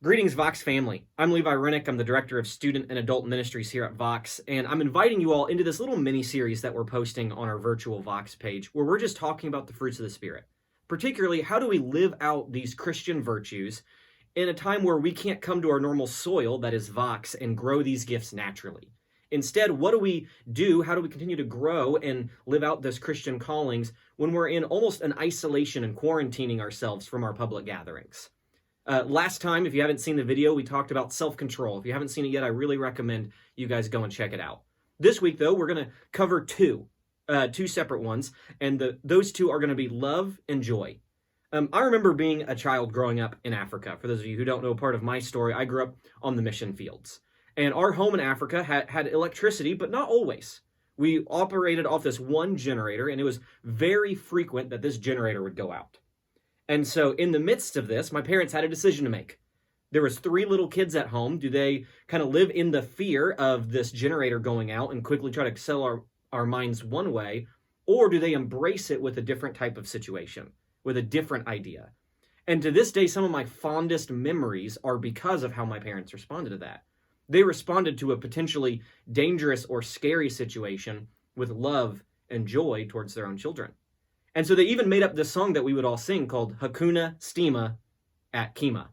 Greetings, Vox family. I'm Levi Rennick. I'm the director of Student and Adult Ministries here at Vox, and I'm inviting you all into this little mini-series that we're posting on our virtual Vox page, where we're just talking about the fruits of the Spirit. Particularly, how do we live out these Christian virtues in a time where we can't come to our normal soil, that is Vox, and grow these gifts naturally? Instead, what do we do? How do we continue to grow and live out those Christian callings when we're in almost an isolation and quarantining ourselves from our public gatherings? Last time, if you haven't seen the video, we talked about self-control. If you haven't seen it yet, I really recommend you guys go and check it out. This week, though, we're going to cover two separate ones, and those two are going to be love and joy. I remember being a child growing up in Africa. For those of you who don't know part of my story, I grew up on the mission fields. And our home in Africa had electricity, but not always. We operated off this one generator, and it was very frequent that this generator would go out. And so in the midst of this, my parents had a decision to make. There was 3 little kids at home. Do they kind of live in the fear of this generator going out and quickly try to sell our minds one way, or do they embrace it with a different type of situation, with a different idea? And to this day, some of my fondest memories are because of how my parents responded to that. They responded to a potentially dangerous or scary situation with love and joy towards their own children. And so they even made up this song that we would all sing called Hakuna Stima at Kima.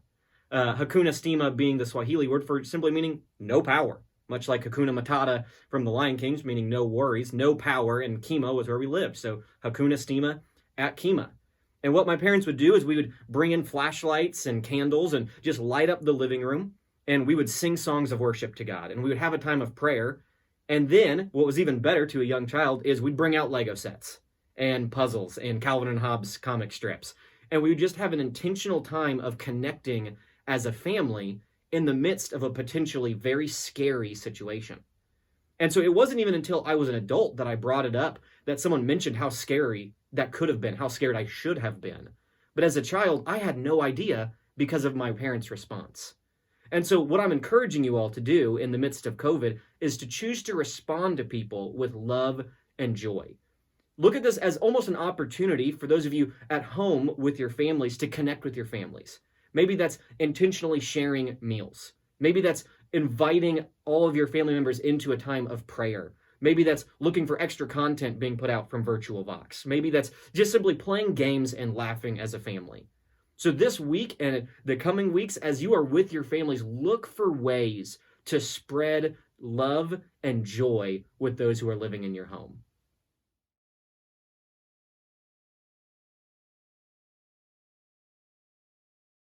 Hakuna Stima being the Swahili word for simply meaning no power, much like Hakuna Matata from the Lion Kings, meaning no worries, no power, and Kima was where we lived. So Hakuna Stima at Kima. And what my parents would do is we would bring in flashlights and candles and just light up the living room, and we would sing songs of worship to God, and we would have a time of prayer. And then, what was even better to a young child is we'd bring out Lego sets and puzzles and Calvin and Hobbes comic strips. And we would just have an intentional time of connecting as a family in the midst of a potentially very scary situation. And so it wasn't even until I was an adult that I brought it up, that someone mentioned how scary that could have been, how scared I should have been. But as a child, I had no idea because of my parents' response. And so what I'm encouraging you all to do in the midst of COVID is to choose to respond to people with love and joy. Look at this as almost an opportunity for those of you at home with your families to connect with your families. Maybe that's intentionally sharing meals. Maybe that's inviting all of your family members into a time of prayer. Maybe that's looking for extra content being put out from Virtual Vox. Maybe that's just simply playing games and laughing as a family. So this week and the coming weeks, as you are with your families, look for ways to spread love and joy with those who are living in your home.